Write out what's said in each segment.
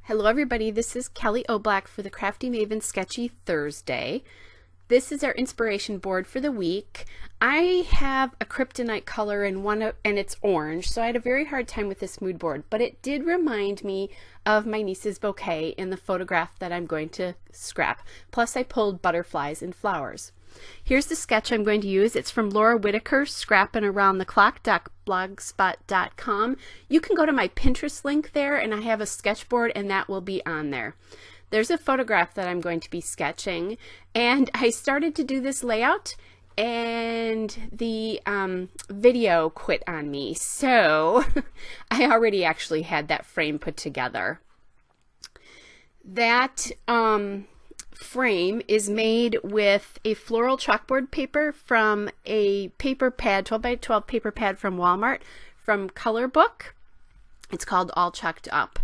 Hello everybody, this is Kelly O'Black for the Crafty Maven Sketchy Thursday. This is our inspiration board for the week. I have a kryptonite color and it's orange, so I had a very hard time with this mood board, but it did remind me of my niece's bouquet in the photograph that I'm going to scrap. Plus I pulled butterflies and flowers. Here's the sketch I'm going to use. It's from Laura Whitaker, scrappingaroundtheclock.blogspot.com. You can go to my Pinterest link there, and I have a sketchboard, and that will be on there. There's a photograph that I'm going to be sketching, and I started to do this layout, and the video quit on me, so I already actually had that frame put together. That frame is made with a floral chalkboard paper from a paper pad, 12 by 12 paper pad from Walmart from Color Book. It's called All Chalked Up.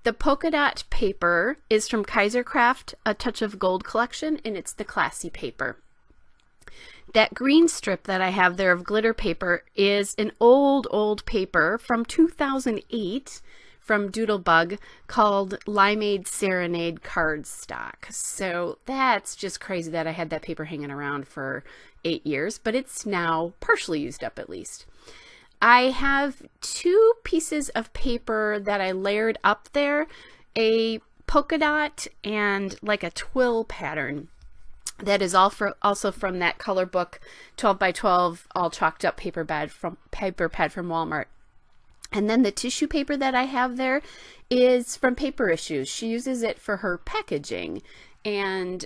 The polka dot paper is from Kaiser Craft, A Touch of Gold collection, and it's the classy paper. That green strip that I have there of glitter paper is an old paper from 2008 from Doodlebug called Limeade Serenade cardstock. So that's just crazy that I had that paper hanging around for 8 years, but it's now partially used up at least. I have two pieces of paper that I layered up there, a polka dot and like a twill pattern. That is also from that Color Book 12 by 12 all chalked up paper pad from Walmart. And then the tissue paper that I have there is from Paper Issues. She uses it for her packaging, and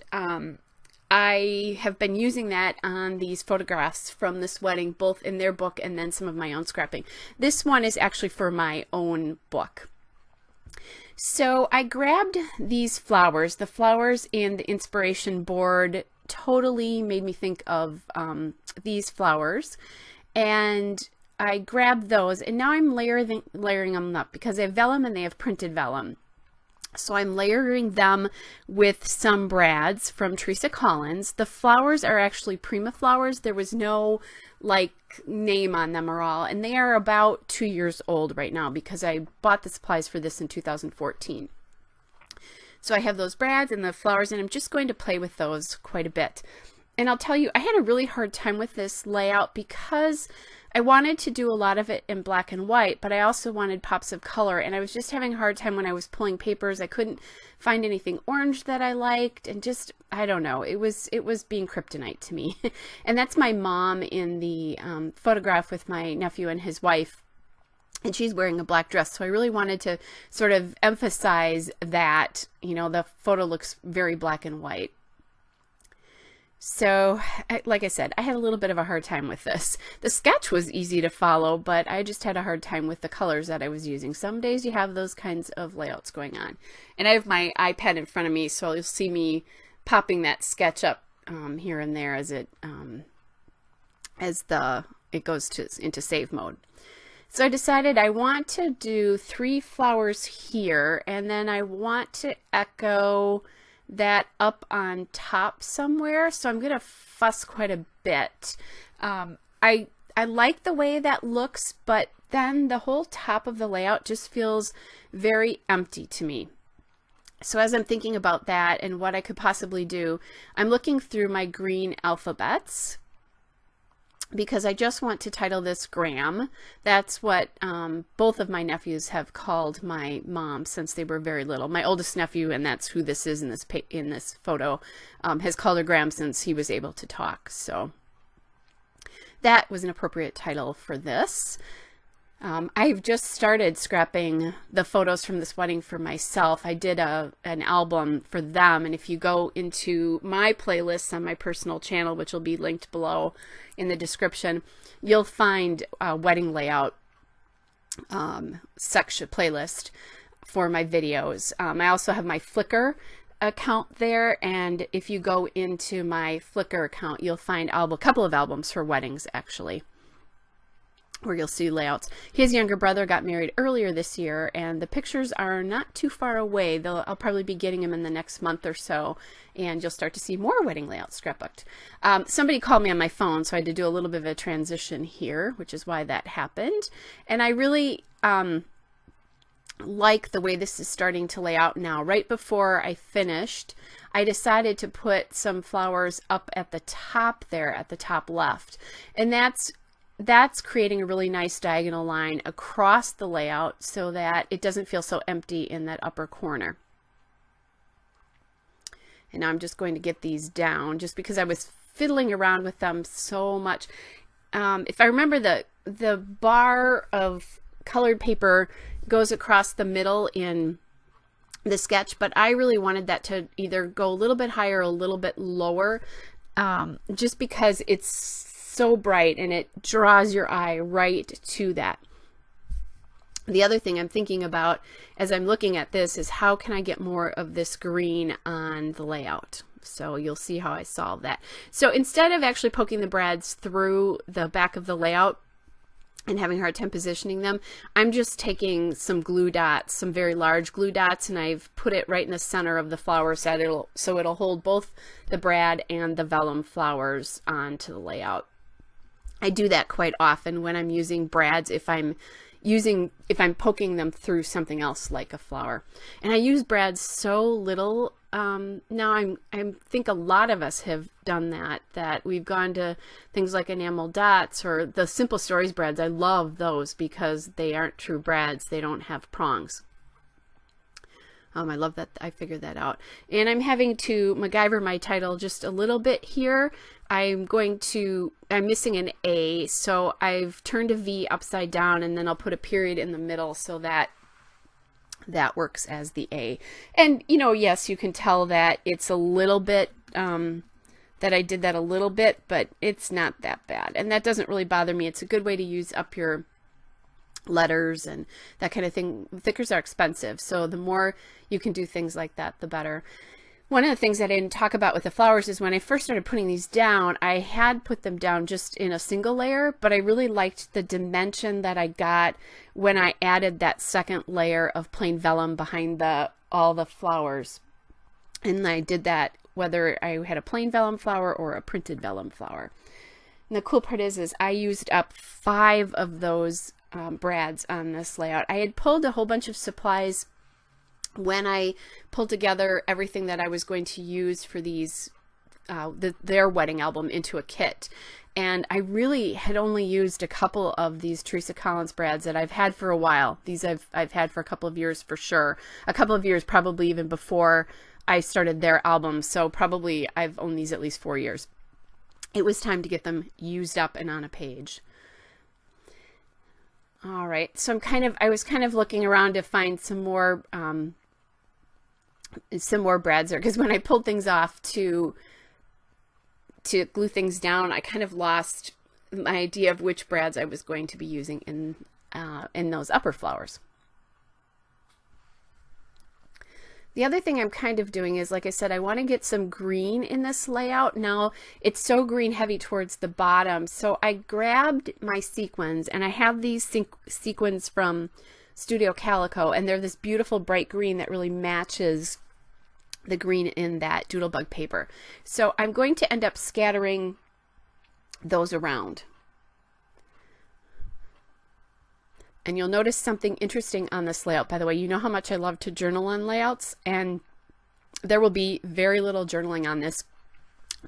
I have been using that on these photographs from this wedding, both in their book and then some of my own scrapping. This one is actually for my own book. So I grabbed these flowers. The flowers in the inspiration board totally made me think of these flowers, and I grabbed those, and now I'm layering them up because they have vellum and they have printed vellum. So I'm layering them with some brads from Teresa Collins. The flowers are actually Prima flowers. There was no like name on them or all, and they are about 2 years old right now because I bought the supplies for this in 2014. So I have those brads and the flowers, and I'm just going to play with those quite a bit. And I'll tell you, I had a really hard time with this layout because I wanted to do a lot of it in black and white, but I also wanted pops of color, and I was just having a hard time when I was pulling papers. I couldn't find anything orange that I liked, and just, I don't know, it was being kryptonite to me. And that's my mom in the photograph with my nephew and his wife, and she's wearing a black dress, so I really wanted to sort of emphasize that, you know, the photo looks very black and white. So, like I said, I had a little bit of a hard time with this. The sketch was easy to follow, but I just had a hard time with the colors that I was using. Some days you have those kinds of layouts going on. And I have my iPad in front of me, so you'll see me popping that sketch up here and there as it goes into save mode. So I decided I want to do 3 flowers here, and then I want to echo that up on top somewhere, so I'm gonna fuss quite a bit. I like the way that looks, but then the whole top of the layout just feels very empty to me. So as I'm thinking about that and what I could possibly do, I'm looking through my green alphabets because I just want to title this Graham. That's what both of my nephews have called my mom since they were very little. My oldest nephew, and that's who this is in this photo, has called her Graham since he was able to talk. So that was an appropriate title for this. I've just started scrapping the photos from this wedding for myself. I did an album for them, and if you go into my playlists on my personal channel, which will be linked below in the description, you'll find a wedding layout section playlist for my videos. I also have my Flickr account there, and if you go into my Flickr account, you'll find a couple of albums for weddings actually, where you'll see layouts. His younger brother got married earlier this year, and the pictures are not too far away. I'll probably be getting them in the next month or so, and you'll start to see more wedding layouts scrapbooked. Somebody called me on my phone, so I had to do a little bit of a transition here, which is why that happened. And I really like the way this is starting to lay out now. Right before I finished, I decided to put some flowers up at the top there, at the top left. And that's creating a really nice diagonal line across the layout so that it doesn't feel so empty in that upper corner. And now I'm just going to get these down just because I was fiddling around with them so much. If I remember, the bar of colored paper goes across the middle in the sketch, but I really wanted that to either go a little bit higher or a little bit lower, just because it's so bright and it draws your eye right to that. The other thing I'm thinking about as I'm looking at this is how can I get more of this green on the layout? So you'll see how I solve that. So instead of actually poking the brads through the back of the layout and having a hard time positioning them, I'm just taking some glue dots, some very large glue dots, and I've put it right in the center of the flower set. So it'll hold both the brad and the vellum flowers onto the layout. I do that quite often when I'm using brads if I'm poking them through something else like a flower. And I use brads so little now. I think a lot of us have done that we've gone to things like enamel dots or the Simple Stories brads. I love those because they aren't true brads. They don't have prongs. I love that I figured that out. And I'm having to MacGyver my title just a little bit here. I'm missing an A, so I've turned a V upside down, and then I'll put a period in the middle so that that works as the A. And, you know, yes, you can tell that it's a little bit, that I did that a little bit, but it's not that bad. And that doesn't really bother me. It's a good way to use up your letters and that kind of thing. Thickers are expensive, so the more you can do things like that, the better. One of the things that I didn't talk about with the flowers is when I first started putting these down, I had put them down just in a single layer, but I really liked the dimension that I got when I added that second layer of plain vellum behind all the flowers. And I did that whether I had a plain vellum flower or a printed vellum flower. And the cool part is I used up 5 of those brads on this layout. I had pulled a whole bunch of supplies when I pulled together everything that I was going to use for these their wedding album into a kit, and I really had only used a couple of these Teresa Collins brads that I've had for a while. These I've had for a couple of years for sure, a couple of years probably even before I started their album, so probably I've owned these at least 4 years. It was time to get them used up and on a page. All right, so I was kind of looking around to find some more brads there, because when I pulled things off to glue things down, I kind of lost my idea of which brads I was going to be using in those upper flowers. The other thing I'm kind of doing is, like I said, I want to get some green in this layout. Now, it's so green heavy towards the bottom, so I grabbed my sequins, and I have these sequins from Studio Calico, and they're this beautiful bright green that really matches the green in that doodlebug paper. So I'm going to end up scattering those around. And you'll notice something interesting on this layout. By the way, you know how much I love to journal on layouts, and there will be very little journaling on this.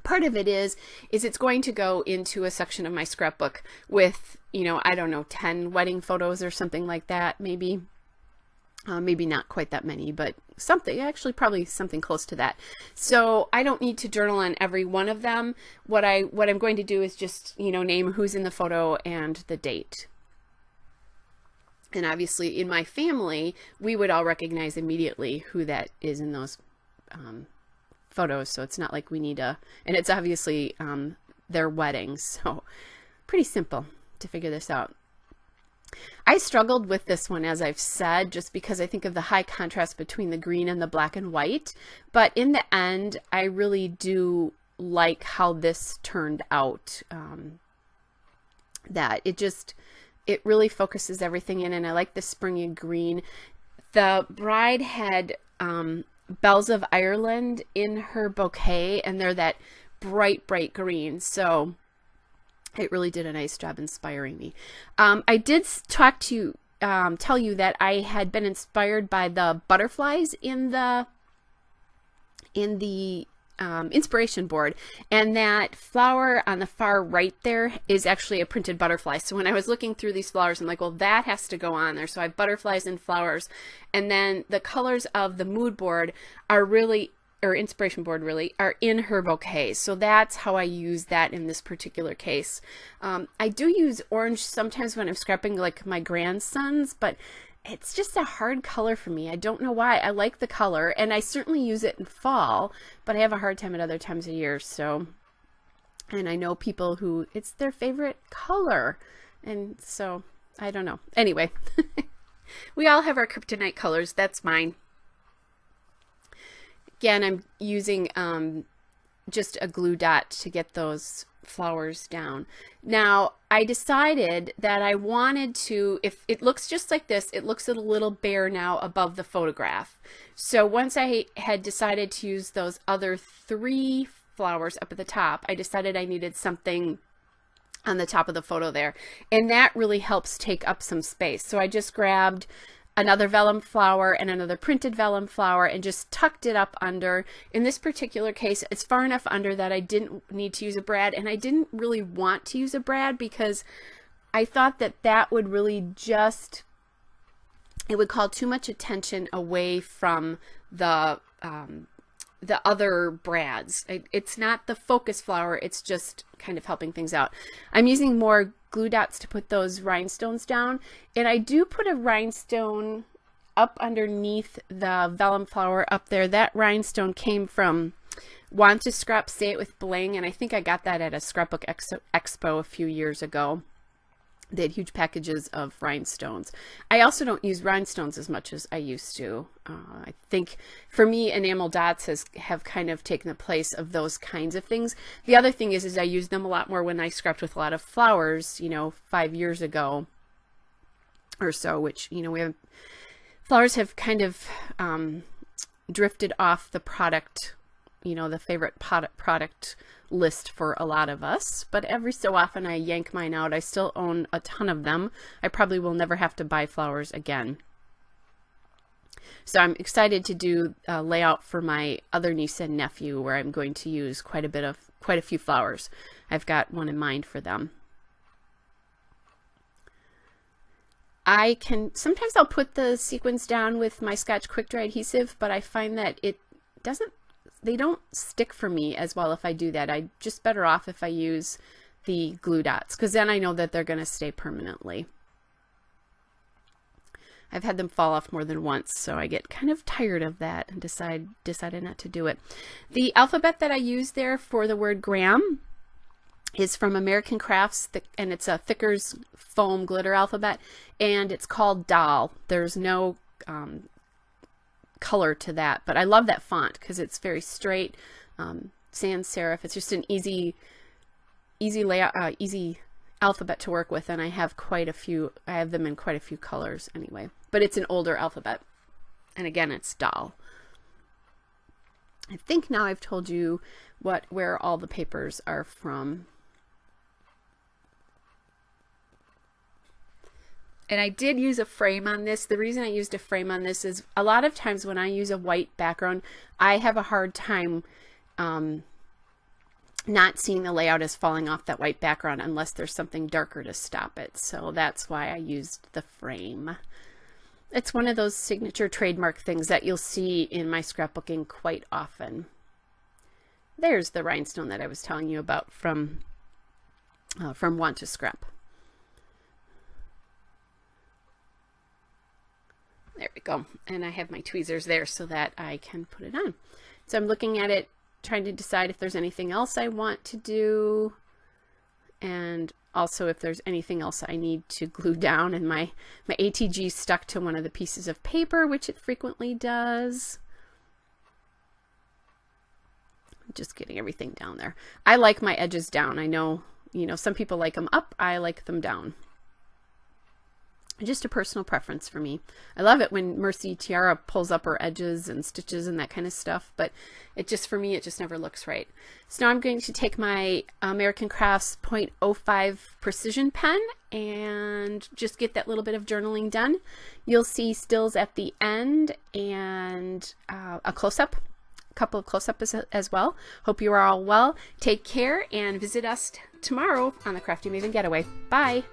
Part of it is it's going to go into a section of my scrapbook with, you know, I don't know, 10 wedding photos or something like that, maybe. Maybe not quite that many, but something, actually probably something close to that. So I don't need to journal on every one of them. What I'm going to do is just, you know, name who's in the photo and the date. And obviously in my family, we would all recognize immediately who that is in those photos. So it's not like we need and it's obviously their weddings. So pretty simple to figure this out. I struggled with this one, as I've said, just because I think of the high contrast between the green and the black and white. But in the end, I really do like how this turned out. That it really focuses everything in, and I like the springy green. The bride had Bells of Ireland in her bouquet, and they're that bright, bright green. So it really did a nice job inspiring me. I did talk to you tell you that I had been inspired by the butterflies in the inspiration board, and that flower on the far right there is actually a printed butterfly. So when I was looking through these flowers, I'm like, well, that has to go on there. So I have butterflies and flowers, and then the colors of the mood board are really, or inspiration board really, are in her bouquet. So that's how I use that in this particular case. I do use orange sometimes when I'm scrapping like my grandsons, but it's just a hard color for me. I don't know why. I like the color, and I certainly use it in fall, but I have a hard time at other times of year. So, and I know people who it's their favorite color, and so I don't know. Anyway, we all have our kryptonite colors. That's mine. Again, I'm using just a glue dot to get those flowers down. Now, I decided that I wanted to, if it looks just like this, it looks a little bare now above the photograph. So once I had decided to use those other 3 flowers up at the top, I decided I needed something on the top of the photo there. And that really helps take up some space. So I just grabbed another vellum flower and another printed vellum flower and just tucked it up under. In this particular case, it's far enough under that I didn't need to use a brad, and I didn't really want to use a brad because I thought that that would really just, it would call too much attention away from the other brads. It's not the focus flower, it's just kind of helping things out. I'm using more glue dots to put those rhinestones down, and I do put a rhinestone up underneath the vellum flower up there. That rhinestone came from Want to Scrap Say It With Bling, and I think I got that at a scrapbook expo a few years ago. They had huge packages of rhinestones. I also don't use rhinestones as much as I used to. I think for me, enamel dots have kind of taken the place of those kinds of things. The other thing is I use them a lot more when I scrapped with a lot of flowers, you know, 5 years ago or so, which, you know, flowers have kind of drifted off the product, you know, the favorite product list for a lot of us, but every so often I yank mine out. I still own a ton of them. I probably will never have to buy flowers again. So I'm excited to do a layout for my other niece and nephew where I'm going to use quite a few flowers. I've got one in mind for them. Sometimes I'll put the sequins down with my Scotch Quick Dry adhesive, but I find that they don't stick for me as well if I do that. I'm just better off if I use the glue dots, because then I know that they're going to stay permanently. I've had them fall off more than once, so I get kind of tired of that and decided not to do it. The alphabet that I use there for the word gram is from American Crafts, and it's a Thicker's foam glitter alphabet, and it's called Doll. There's no color to that, but I love that font because it's very straight, sans serif. It's just an easy layout, easy alphabet to work with, and I have quite a few. I have them in quite a few colors anyway, but it's an older alphabet, and again, it's Doll. I think now I've told you where all the papers are from. And I did use a frame on this. The reason I used a frame on this is a lot of times when I use a white background, I have a hard time not seeing the layout as falling off that white background unless there's something darker to stop it. So that's why I used the frame. It's one of those signature trademark things that you'll see in my scrapbooking quite often. There's the rhinestone that I was telling you about from Want to Scrap. There we go. And I have my tweezers there so that I can put it on. So I'm looking at it, trying to decide if there's anything else I want to do, and also if there's anything else I need to glue down. And my ATG stuck to one of the pieces of paper, which it frequently does. Just getting everything down there. I like my edges down. I know, you know, some people like them up. I like them down. Just a personal preference for me. I love it when Mercy Tiara pulls up her edges and stitches and that kind of stuff, but it just, for me, it just never looks right. So now I'm going to take my American Crafts .05 precision pen and just get that little bit of journaling done. You'll see stills at the end and a close-up, a couple of close-ups as well. Hope you are all well. Take care and visit us tomorrow on the Crafty Maven Getaway. Bye!